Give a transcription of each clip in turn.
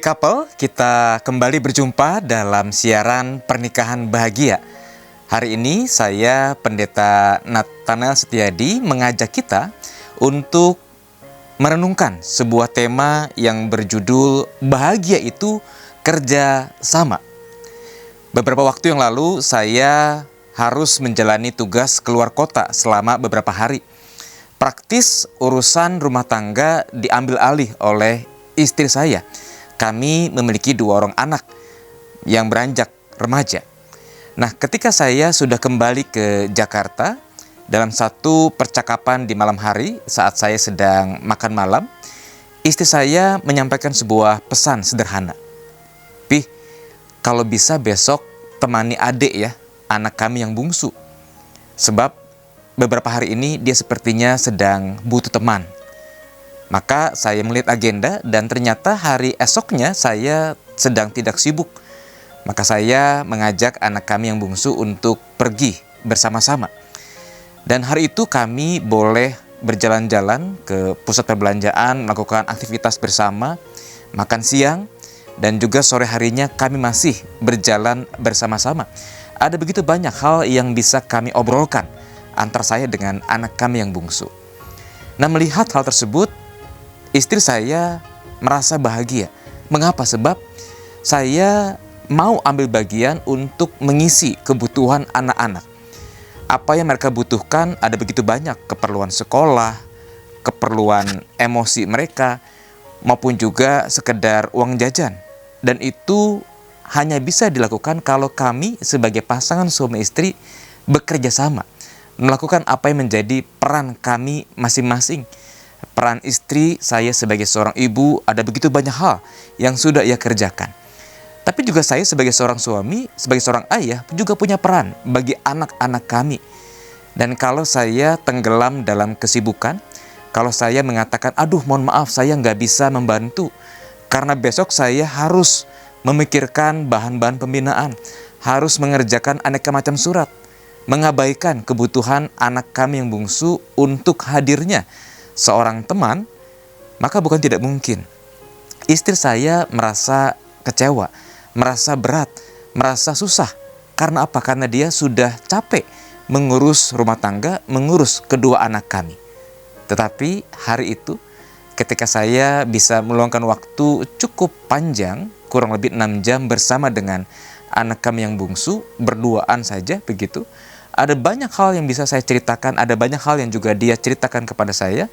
Couple, kita kembali berjumpa dalam siaran Pernikahan Bahagia. Hari ini saya, Pendeta Nathanael Setiadi, mengajak kita untuk merenungkan sebuah tema yang berjudul Bahagia itu Kerja Sama. Beberapa waktu yang lalu saya harus menjalani tugas keluar kota selama beberapa hari. Praktis urusan rumah tangga diambil alih oleh istri saya. Kami memiliki 2 orang anak yang beranjak remaja. Nah, ketika saya sudah kembali ke Jakarta, dalam satu percakapan di malam hari saat saya sedang makan malam, istri saya menyampaikan sebuah pesan sederhana. "Pi, kalau bisa besok temani adik ya, anak kami yang bungsu. Sebab beberapa hari ini dia sepertinya sedang butuh teman." Maka saya melihat agenda dan ternyata hari esoknya saya sedang tidak sibuk. Maka saya mengajak anak kami yang bungsu untuk pergi bersama-sama. Dan hari itu kami boleh berjalan-jalan ke pusat perbelanjaan, melakukan aktivitas bersama, makan siang, dan juga sore harinya kami masih berjalan bersama-sama. Ada begitu banyak hal yang bisa kami obrolkan antara saya dengan anak kami yang bungsu. Nah, melihat hal tersebut, istri saya merasa bahagia. Mengapa? Sebab saya mau ambil bagian untuk mengisi kebutuhan anak-anak. Apa yang mereka butuhkan ada begitu banyak, keperluan sekolah, keperluan emosi mereka, maupun juga sekedar uang jajan. Dan itu hanya bisa dilakukan kalau kami sebagai pasangan suami istri bekerja sama, melakukan apa yang menjadi peran kami masing-masing. Peran istri saya sebagai seorang ibu, ada begitu banyak hal yang sudah ia kerjakan. Tapi juga saya sebagai seorang suami, sebagai seorang ayah juga punya peran bagi anak-anak kami. Dan kalau saya tenggelam dalam kesibukan, kalau saya mengatakan, "Aduh, mohon maaf, saya nggak bisa membantu. Karena besok saya harus memikirkan bahan-bahan pembinaan, harus mengerjakan aneka macam surat," mengabaikan kebutuhan anak kami yang bungsu untuk hadirnya seorang teman, maka bukan tidak mungkin istri saya merasa kecewa, merasa berat, merasa susah. Karena apa? Karena dia sudah capek mengurus rumah tangga, mengurus kedua anak kami. Tetapi hari itu ketika saya bisa meluangkan waktu cukup panjang, kurang lebih 6 jam bersama dengan anak kami yang bungsu, berduaan saja begitu, ada banyak hal yang bisa saya ceritakan, ada banyak hal yang juga dia ceritakan kepada saya.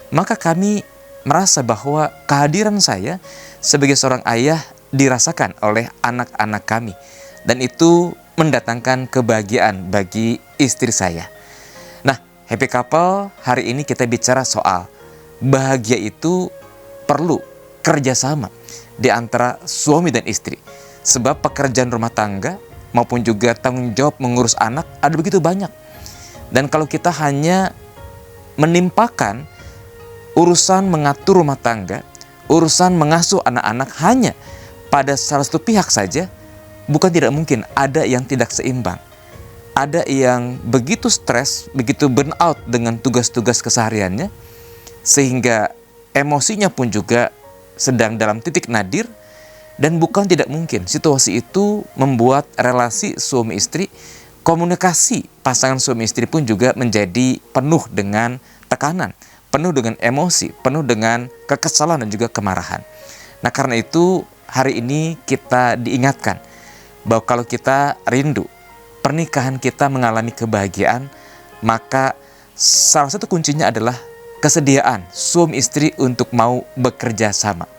Maka kami merasa bahwa kehadiran saya sebagai seorang ayah dirasakan oleh anak-anak kami. Dan itu mendatangkan kebahagiaan bagi istri saya. Nah, Happy Couple, hari ini kita bicara soal bahagia itu perlu kerjasama di antara suami dan istri. Sebab pekerjaan rumah tangga maupun juga tanggung jawab mengurus anak ada begitu banyak. Dan kalau kita hanya menimpakan urusan mengatur rumah tangga, urusan mengasuh anak-anak hanya pada salah satu pihak saja, bukan tidak mungkin ada yang tidak seimbang. Ada yang begitu stres, begitu burn out dengan tugas-tugas kesehariannya, sehingga emosinya pun juga sedang dalam titik nadir. Dan bukan tidak mungkin situasi itu membuat relasi suami istri, komunikasi pasangan suami istri pun juga menjadi penuh dengan tekanan, penuh dengan emosi, penuh dengan kekesalan dan juga kemarahan. Nah, karena itu hari ini kita diingatkan bahwa kalau kita rindu pernikahan kita mengalami kebahagiaan, maka salah satu kuncinya adalah kesediaan suami istri untuk mau bekerja sama.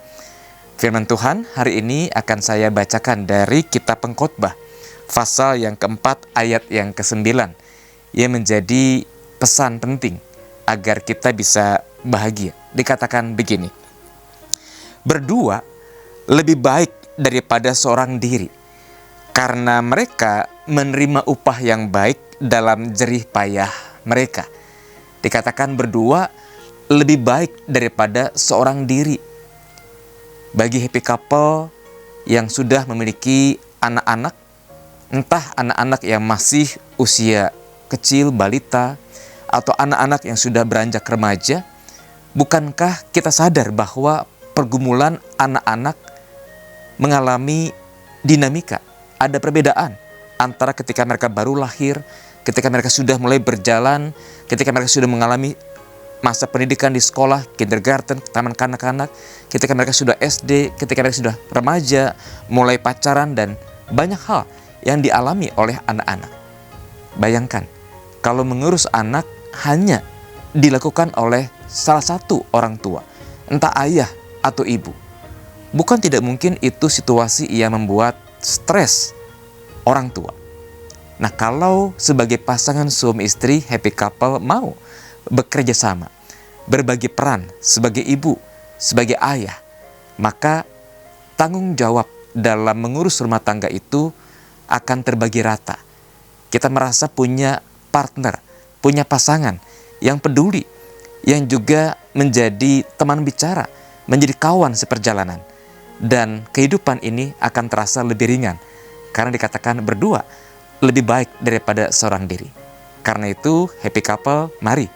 Firman Tuhan hari ini akan saya bacakan dari kitab Pengkhotbah, pasal yang keempat ayat yang ke-9, yang menjadi pesan penting agar kita bisa bahagia. Dikatakan begini, "Berdua lebih baik daripada seorang diri, karena mereka menerima upah yang baik dalam jerih payah mereka." Dikatakan berdua lebih baik daripada seorang diri. Bagi Happy Couple yang sudah memiliki anak-anak, entah anak-anak yang masih usia kecil, balita, atau anak-anak yang sudah beranjak remaja, bukankah kita sadar bahwa pergumulan anak-anak mengalami dinamika, ada perbedaan antara ketika mereka baru lahir, ketika mereka sudah mulai berjalan, ketika mereka sudah mengalami masa pendidikan di sekolah, kindergarten, taman kanak-kanak, ketika mereka sudah SD, ketika mereka sudah remaja, mulai pacaran, dan banyak hal yang dialami oleh anak-anak. Bayangkan, kalau mengurus anak hanya dilakukan oleh salah satu orang tua, entah ayah atau ibu. Bukan tidak mungkin itu situasi yang membuat stres orang tua. Nah, kalau sebagai pasangan suami istri, happy couple mau bekerja sama, berbagi peran sebagai ibu, sebagai ayah, maka tanggung jawab dalam mengurus rumah tangga itu akan terbagi rata. Kita merasa punya partner, punya pasangan yang peduli, yang juga menjadi teman bicara, menjadi kawan seperjalanan. Dan kehidupan ini akan terasa lebih ringan, karena dikatakan berdua lebih baik daripada seorang diri. Karena itu, happy couple, mari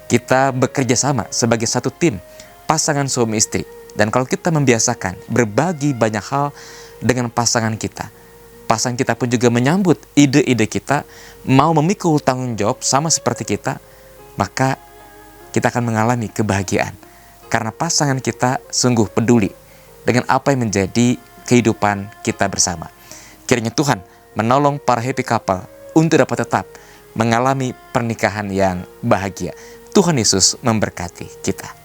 kita bekerja sama sebagai satu tim, pasangan suami istri. Dan kalau kita membiasakan berbagi banyak hal dengan pasangan kita, pasangan kita pun juga menyambut ide-ide kita, mau memikul tanggung jawab sama seperti kita, maka kita akan mengalami kebahagiaan. Karena pasangan kita sungguh peduli dengan apa yang menjadi kehidupan kita bersama. Kiranya Tuhan menolong para happy couple untuk dapat tetap mengalami pernikahan yang bahagia. Tuhan Yesus memberkati kita.